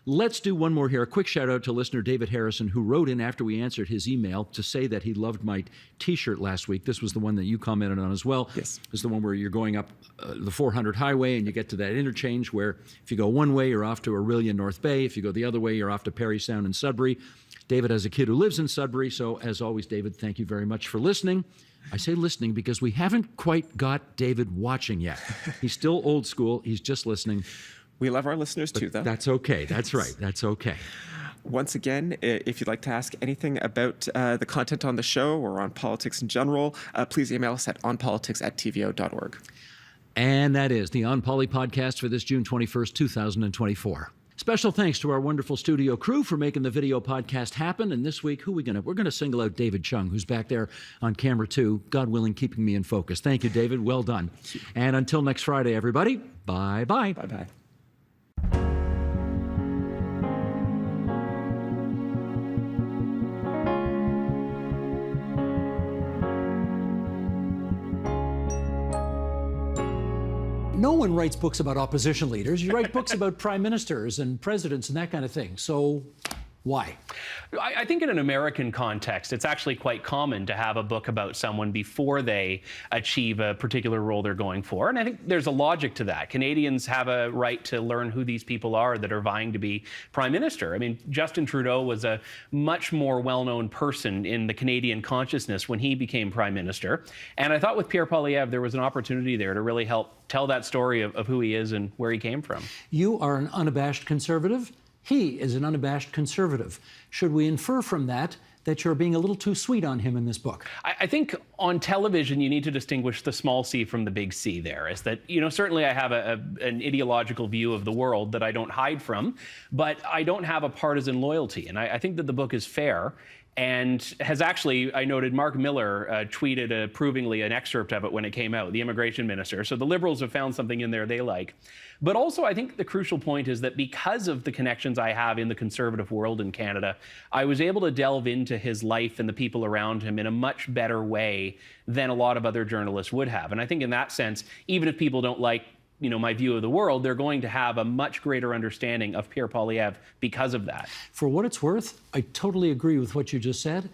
Let's do one more here. A quick shout out to listener David Harrison, who wrote in after we answered his email to say that he loved my T-shirt last week. This was the one that you commented on as well. Yes. This is the one where you're going up the 400 highway and you get to that interchange where if you go one way, you're off to Orillia, North Bay. If you go the other way, you're off to Parry Sound and Sudbury. David has a kid who lives in Sudbury. So as always, David, thank you very much for listening. I say listening because we haven't quite got David watching yet. He's still old school. He's just listening. We love our listeners too, though. That's okay. That's right. That's okay. Once again, if you'd like to ask anything about the content on the show or on politics in general, please email us at onpolitics@tvo.org. And that is the On Poly podcast for this June 21st, 2024. Special thanks to our wonderful studio crew for making the video podcast happen. And this week, we're going to single out David Chung, who's back there on camera too, God willing, keeping me in focus. Thank you, David. Well done. And until next Friday, everybody, bye-bye. Bye-bye. No one writes books about opposition leaders. You write books about prime ministers and presidents and that kind of thing. So why? I think in an American context, it's actually quite common to have a book about someone before they achieve a particular role they're going for. And I think there's a logic to that. Canadians have a right to learn who these people are that are vying to be prime minister. I mean, Justin Trudeau was a much more well-known person in the Canadian consciousness when he became prime minister. And I thought with Pierre Poilievre, there was an opportunity there to really help tell that story of who he is and where he came from. You are an unabashed conservative. He is an unabashed conservative. Should we infer from that you're being a little too sweet on him in this book? I think on television, you need to distinguish the small c from the big C there. Is that, certainly I have an ideological view of the world that I don't hide from, but I don't have a partisan loyalty. And I think that the book is fair. And has actually, I noted Mark Miller tweeted approvingly an excerpt of it when it came out, the immigration minister. So the Liberals have found something in there they like. But also, I think the crucial point is that because of the connections I have in the conservative world in Canada, I was able to delve into his life and the people around him in a much better way than a lot of other journalists would have. And I think in that sense, even if people don't like my view of the world, they're going to have a much greater understanding of Pierre Poilievre because of that. For what it's worth, I totally agree with what you just said.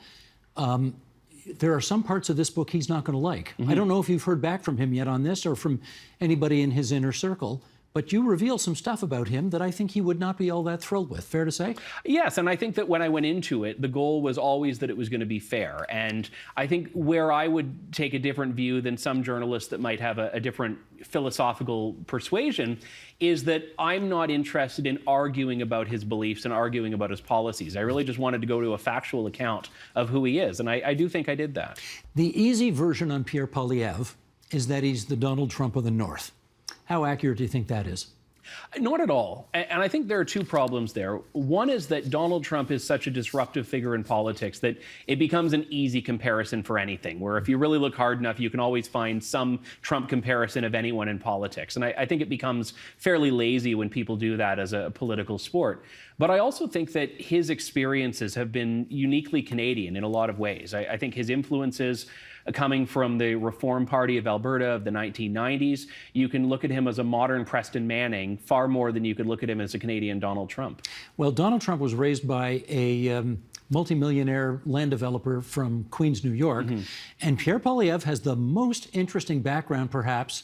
There are some parts of this book he's not going to like. I don't know if you've heard back from him yet on this or from anybody in his inner circle, But you reveal some stuff about him that I think he would not be all that thrilled with. Fair to say? Yes, and I think that when I went into it, the goal was always that it was going to be fair. And I think where I would take a different view than some journalists that might have a different philosophical persuasion is that I'm not interested in arguing about his beliefs and arguing about his policies. I really just wanted to go to a factual account of who he is, and I do think I did that. The easy version on Pierre Poilievre is that he's the Donald Trump of the North. How accurate do you think that is? Not at all. And I think there are two problems there. One is that Donald Trump is such a disruptive figure in politics that it becomes an easy comparison for anything, where if you really look hard enough, you can always find some Trump comparison of anyone in politics. And I think it becomes fairly lazy when people do that as a political sport. But I also think that his experiences have been uniquely Canadian in a lot of ways. I think his influences coming from the Reform Party of Alberta of the 1990s, you can look at him as a modern Preston Manning far more than you could look at him as a Canadian Donald Trump. Well, Donald Trump was raised by a multimillionaire land developer from Queens, New York, and Pierre Poilievre has the most interesting background, perhaps,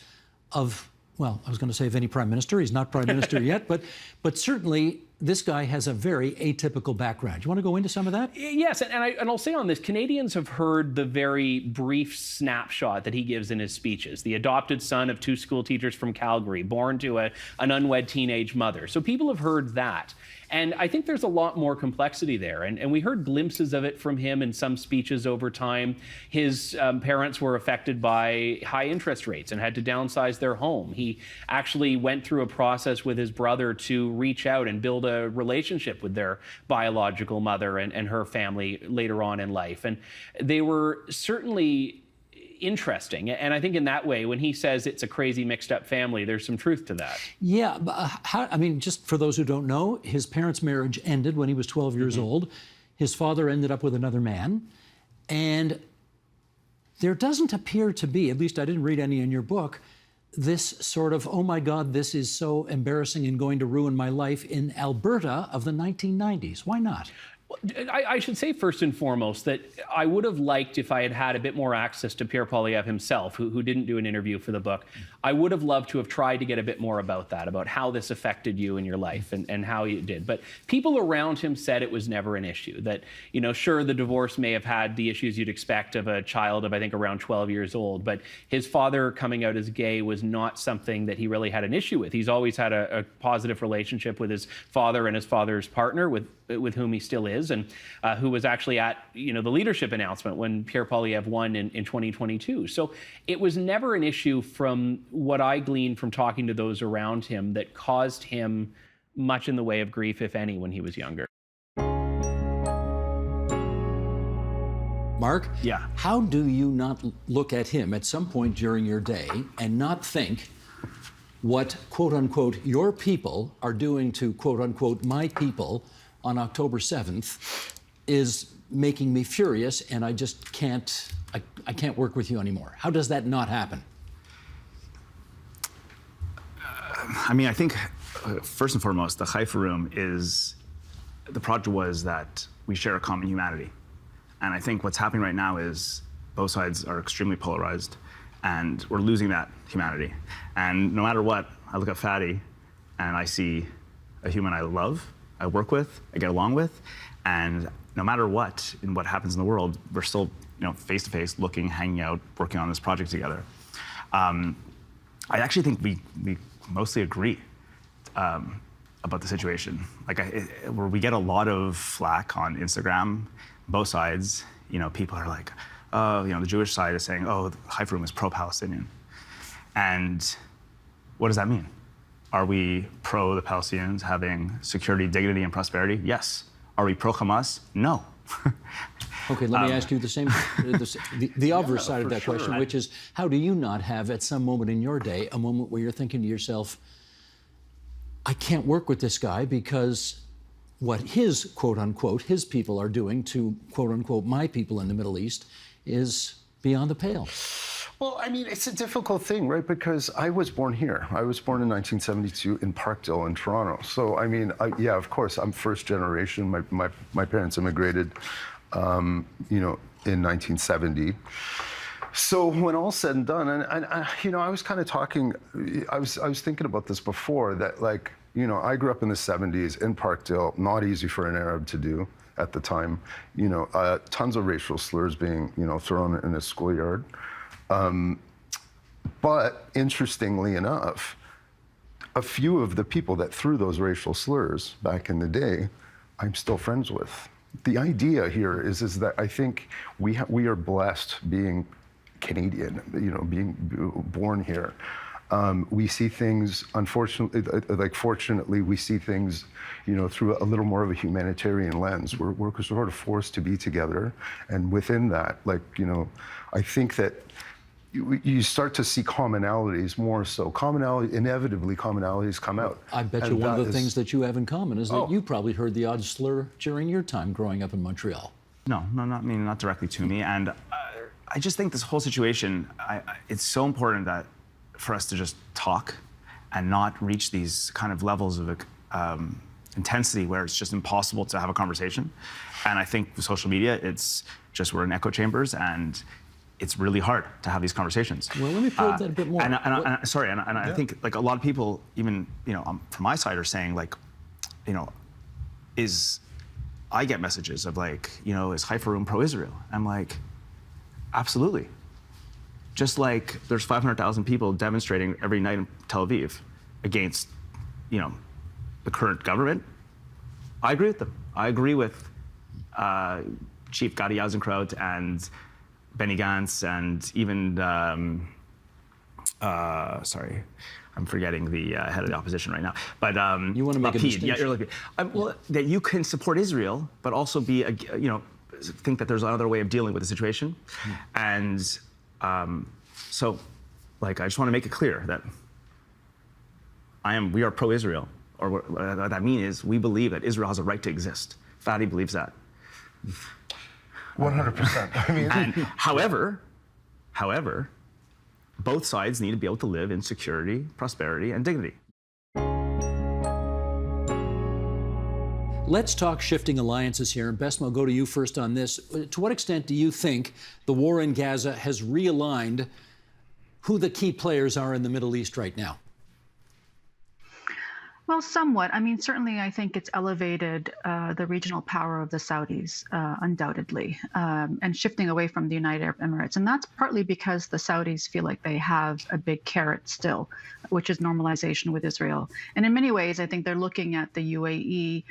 of, well, I was going to say of any prime minister. He's not prime minister yet, but certainly this guy has a very atypical background. You want to go into some of that? Yes, and I'll say on this, Canadians have heard the very brief snapshot that he gives in his speeches. The adopted son of two school teachers from Calgary, born to an unwed teenage mother. So people have heard that. And I think there's a lot more complexity there. And we heard glimpses of it from him in some speeches over time. His parents were affected by high interest rates and had to downsize their home. He actually went through a process with his brother to reach out and build a relationship with their biological mother and her family later on in life. And they were certainly interesting. And I think in that way, when he says it's a crazy mixed up family, there's some truth to that. Yeah, but I mean, just for those who don't know, his parents' marriage ended when he was 12 years old. His father ended up with another man. And there doesn't appear to be, at least I didn't read any in your book, this sort of, oh my God, this is so embarrassing and going to ruin my life in Alberta of the 1990s. Why not? I should say first and foremost that I would have liked if I had had a bit more access to Pierre Poilievre himself, who didn't do an interview for the book. I would have loved to have tried to get a bit more about that, about how this affected you in your life and how you did. But people around him said it was never an issue, that, you know, sure, the divorce may have had the issues you'd expect of a child of, I think, around 12 years old, but his father coming out as gay was not something that he really had an issue with. He's always had a positive relationship with his father and his father's partner, with whom he still is, and who was actually at, you know, the leadership announcement when Pierre Poilievre won in 2022. So it was never an issue from what I gleaned from talking to those around him that caused him much in the way of grief, if any, when he was younger. Mark? Yeah. How do you not look at him at some point during your day and not think what, quote unquote, your people are doing to, quote unquote, my people on October 7th is making me furious, and I just can't, I can't work with you anymore? How does that not happen? I mean, I think first and foremost, the Haifa Room the project was that we share a common humanity. And I think what's happening right now is both sides are extremely polarized, and we're losing that humanity. And no matter what, I look at Fatty and I see a human I love, I work with, I get along with, and no matter what in what happens in the world, we're still, you know, face to face, looking, hanging out, working on this project together. I actually think we mostly agree about the situation. Like, where we get a lot of flack on Instagram, both sides. You know, people are like, you know, the Jewish side is saying, oh, the Haifa Room is pro-Palestinian, and what does that mean? Are we pro the Palestinians having security, dignity, and prosperity? Yes. Are we pro-Hamas? No. Okay, let me ask you the same, the obverse side of that question, which is, how do you not have, at some moment in your day, a moment where you're thinking to yourself, I can't work with this guy because what his, quote unquote, his people are doing to, quote unquote, my people in the Middle East is beyond the pale? Well, I mean, it's a difficult thing, right? Because I was born here. I was born in 1972 in Parkdale in Toronto. So, I mean, yeah, of course, I'm first generation. My parents immigrated, you know, in 1970. So when all's said and done, and I was kind of talking, I was thinking about this before, that like, I grew up in the 70s in Parkdale, not easy for an Arab to do at the time. Tons of racial slurs being, thrown in a schoolyard. But interestingly enough, a few of the people that threw those racial slurs back in the day, I'm still friends with. The idea here is that I think we are blessed being Canadian, being born here. We see things, unfortunately, fortunately, we see things, through a little more of a humanitarian lens. We're sort of forced to be together, and within that, I think that you start to see commonalities more so. Inevitably commonalities come out. I bet you one of the things that you have in common is that you probably heard the odd slur during your time growing up in Montreal. No, not directly to me. And I just think this whole situation, it's so important that for us to just talk and not reach these kind of levels of intensity where it's just impossible to have a conversation. And I think with social media, it's just we're in echo chambers, and it's really hard to have these conversations. Well, let me probe that a bit more. I think like a lot of people, even from my side, are saying like, I get messages of like, is Haifa Room pro-Israel? I'm like, absolutely. Just like there's 500,000 people demonstrating every night in Tel Aviv against, the current government. I agree with them. I agree with Chief Gadi Eisenkrout and Benny Gantz, and even, sorry, I'm forgetting the head of the opposition right now. But you want to make a distinction? Well, that you can support Israel, but also be, think that there's another way of dealing with the situation. And so, I just want to make it clear that we are pro-Israel, or what that means is we believe that Israel has a right to exist. Fadi believes that. 100%. And however, both sides need to be able to live in security, prosperity, and dignity. Let's talk shifting alliances here. And Besma, I'll go to you first on this. To what extent do you think the war in Gaza has realigned who the key players are in the Middle East right now? Well, somewhat. Certainly I think it's elevated the regional power of the Saudis, undoubtedly, and shifting away from the United Arab Emirates. And that's partly because the Saudis feel like they have a big carrot still, which is normalization with Israel. And in many ways, I think they're looking at the UAE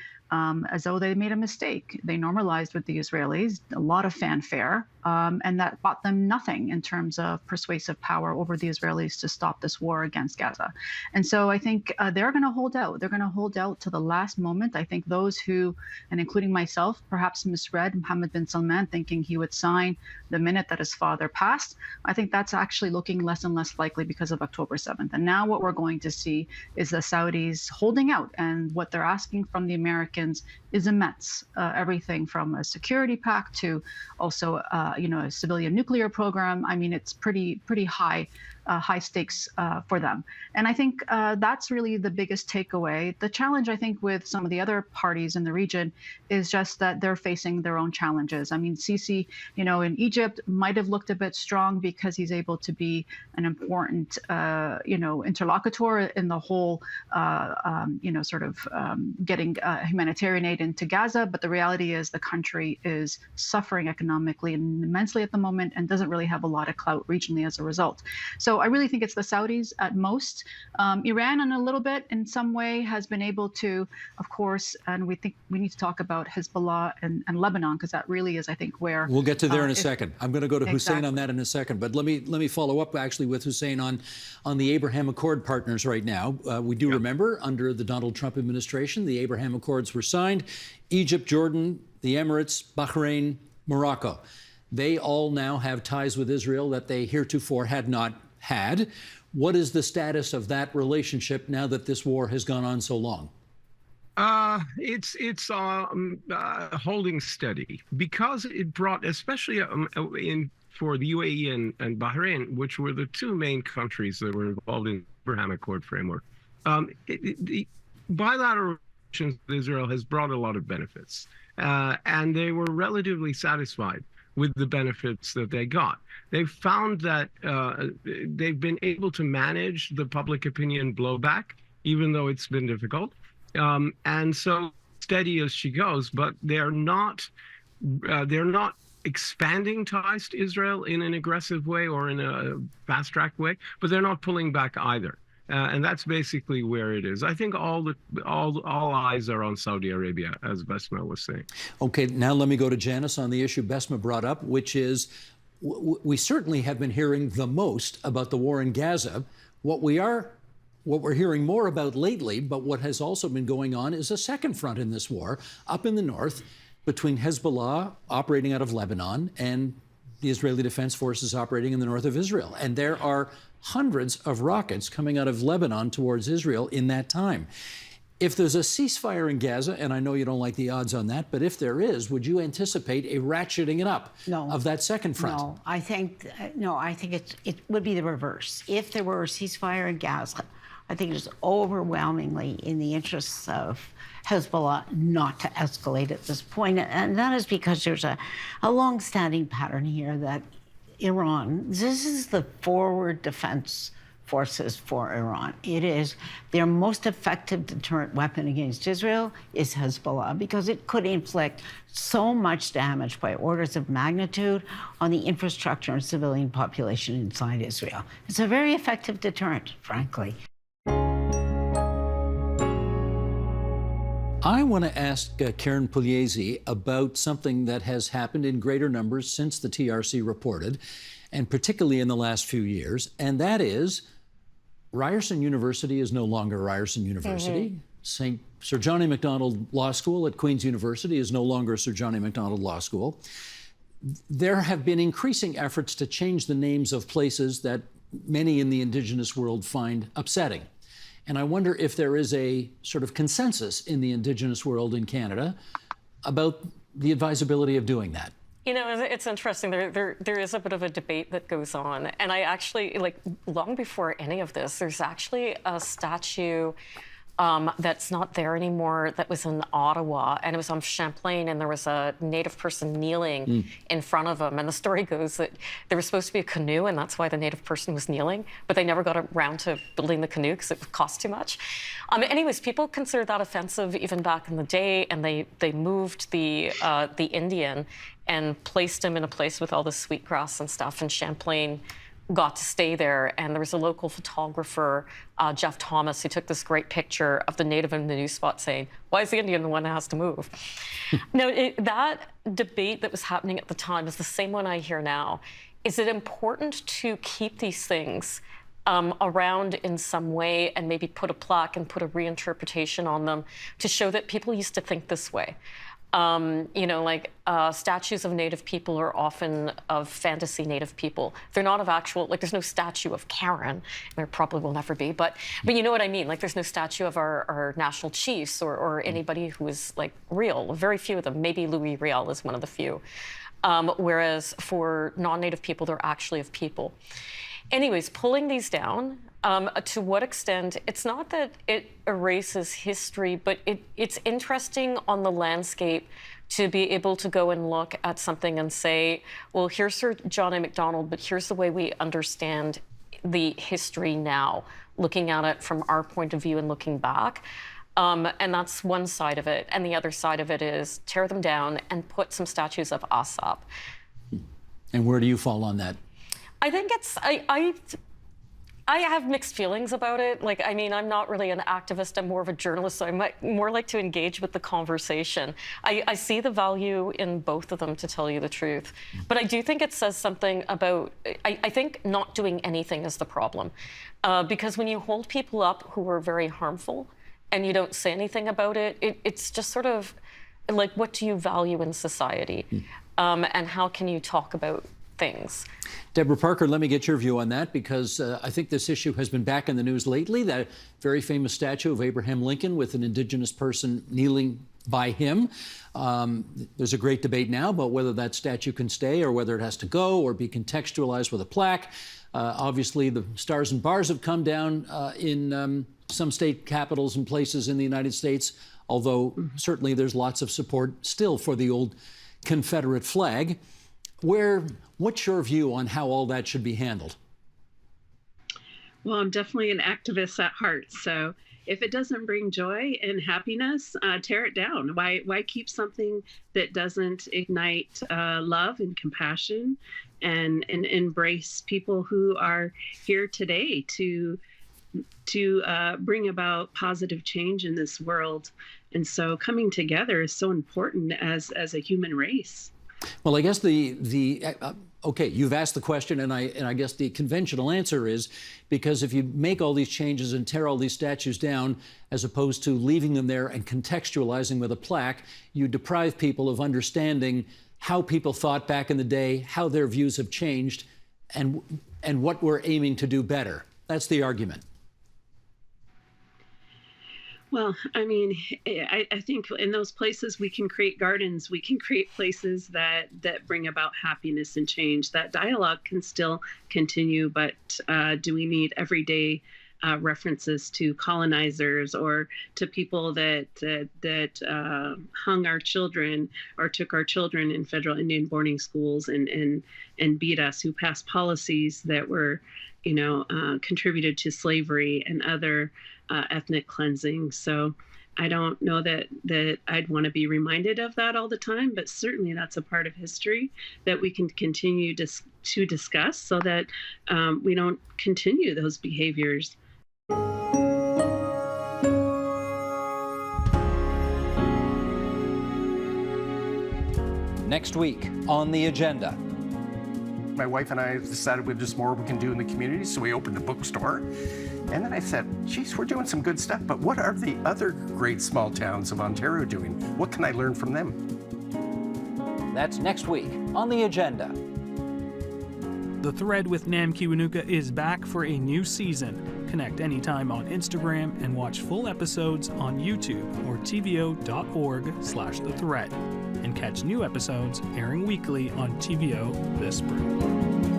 as though they made a mistake. They normalized with the Israelis, a lot of fanfare, and that bought them nothing in terms of persuasive power over the Israelis to stop this war against Gaza. And so I think they're going to hold out. They're going to hold out to the last moment. I think those who, and including myself, perhaps misread Mohammed bin Salman thinking he would sign the minute that his father passed. I think that's actually looking less and less likely because of October 7th. And now what we're going to see is the Saudis holding out, and what they're asking from the Americans is immense. Everything from a security pact to also, a civilian nuclear program. It's pretty high stakes for them. And I think that's really the biggest takeaway. The challenge, I think, with some of the other parties in the region is just that they're facing their own challenges. Sisi, in Egypt might have looked a bit strong because he's able to be an important, interlocutor in the whole, getting humanitarian aid into Gaza. But the reality is the country is suffering economically and immensely at the moment and doesn't really have a lot of clout regionally as a result. So I really think it's the Saudis at most. Iran, in a little bit, in some way, has been able to, of course, and we think we need to talk about Hezbollah and Lebanon, because that really is, I think, where we'll get to there in a second. I'm going to go to Hussein on that in a second, but let me follow up actually with Hussein on the Abraham Accord partners right now. We do remember under the Donald Trump administration, the Abraham Accords were signed. Egypt, Jordan, the Emirates, Bahrain, Morocco. They all now have ties with Israel that they heretofore had not had. What is the status of that relationship now that this war has gone on so long? It's holding steady, because it brought, especially for the UAE and Bahrain, which were the two main countries that were involved in the Abraham Accord framework. The bilateral relations with Israel has brought a lot of benefits, and they were relatively satisfied with the benefits that they got. They've found that they've been able to manage the public opinion blowback, even though it's been difficult. And so steady as she goes, but they're not expanding ties to Israel in an aggressive way or in a fast-track way, but they're not pulling back either. And that's basically where it is. I think all eyes are on Saudi Arabia, as Besma was saying. Okay, now let me go to Janice on the issue Besma brought up, which is we certainly have been hearing the most about the war in Gaza. What we're hearing more about lately, but what has also been going on, is a second front in this war up in the north between Hezbollah operating out of Lebanon and the Israeli Defense Forces operating in the north of Israel. And there are hundreds of rockets coming out of Lebanon towards Israel in that time. If there's a ceasefire in Gaza, and I know you don't like the odds on that, but if there is, would you anticipate a ratcheting it up of that second front? No, I think it would be the reverse. If there were a ceasefire in Gaza, I think it is overwhelmingly in the interests of Hezbollah not to escalate at this point. And that is because there's a long-standing pattern here that Iran, this is the forward defense forces for Iran. It is their most effective deterrent weapon against Israel is Hezbollah, because it could inflict so much damage by orders of magnitude on the infrastructure and civilian population inside Israel. It's a very effective deterrent, frankly. I want to ask Karen Pugliese about something that has happened in greater numbers since the TRC reported, and particularly in the last few years, and that is Ryerson University is no longer Ryerson University. Sir Johnny Macdonald Law School at Queen's University is no longer Sir Johnny Macdonald Law School. There have been increasing efforts to change the names of places that many in the Indigenous world find upsetting. And I wonder if there is a sort of consensus in the Indigenous world in Canada about the advisability of doing that. You know, it's interesting. There is a bit of a debate that goes on. And I actually, like, long before any of this, there's actually a statue that's not there anymore that was in Ottawa, and it was on Champlain, and there was a Native person kneeling in front of him. And the story goes that there was supposed to be a canoe, and that's why the Native person was kneeling, but they never got around to building the canoe because it would cost too much. Anyways, people considered that offensive even back in the day, and they moved the Indian and placed him in a place with all the sweetgrass and stuff, and Champlain got to stay there. And there was a local photographer, Jeff Thomas, who took this great picture of the Native in the new spot saying, why is the Indian the one that has to move? Now, that debate that was happening at the time is the same one I hear now. Is it important to keep these things around in some way and maybe put a plaque and put a reinterpretation on them to show that people used to think this way? You know, like statues of Native people are often of fantasy Native people. They're not of actual, like there's no statue of Karen. There probably will never be, but you know what I mean? Like there's no statue of our national chiefs or anybody who is like real. Very few of them. Maybe Louis Riel is one of the few. Whereas for non-Native people, they're actually of people. Anyways, pulling these down, to what extent, it's not that it erases history, but it's interesting on the landscape to be able to go and look at something and say, well, here's Sir John A. Macdonald, but here's the way we understand the history now, looking at it from our point of view and looking back. And that's one side of it. And the other side of it is tear them down and put some statues of us up. And where do you fall on that? I think it's, I have mixed feelings about it. Like, I mean, I'm not really an activist. I'm more of a journalist, so I might more like to engage with the conversation. I see the value in both of them, to tell you the truth. But I do think it says something about, I think not doing anything is the problem. Because when you hold people up who are very harmful and you don't say anything about it, it's just sort of like, what do you value in society? And how can you talk about things? Deborah Parker, let me get your view on that, because I think this issue has been back in the news lately. That very famous statue of Abraham Lincoln with an Indigenous person kneeling by him. There's a great debate now about whether that statue can stay or whether it has to go or be contextualized with a plaque. Obviously, the stars and bars have come down in some state capitals and places in the United States, although certainly there's lots of support still for the old Confederate flag. What's your view on how all that should be handled? Well, I'm definitely an activist at heart. So if it doesn't bring joy and happiness, tear it down. Why keep something that doesn't ignite love and compassion and embrace people who are here today to bring about positive change in this world? And so coming together is so important as a human race. Well, I guess okay, you've asked the question, and I guess the conventional answer is because if you make all these changes and tear all these statues down, as opposed to leaving them there and contextualizing with a plaque, you deprive people of understanding how people thought back in the day, how their views have changed, and what we're aiming to do better. That's the argument. Well, I mean, I think in those places we can create gardens, we can create places that bring about happiness and change. That dialogue can still continue, but do we need everyday references to colonizers or to people that hung our children or took our children in federal Indian boarding schools and beat us, who passed policies that were, contributed to slavery and other ethnic cleansing. So I don't know that I'd want to be reminded of that all the time, but certainly that's a part of history that we can continue to discuss so that we don't continue those behaviors. Next week on the agenda. My wife and I decided there's more we can do in the community, so we opened the bookstore. And then I said, geez, we're doing some good stuff, but what are the other great small towns of Ontario doing? What can I learn from them? That's next week on the agenda. The Thread with Nam Kiwanuka is back for a new season. Connect anytime on Instagram and watch full episodes on YouTube or tvo.org/The Thread. And catch new episodes airing weekly on TVO this spring.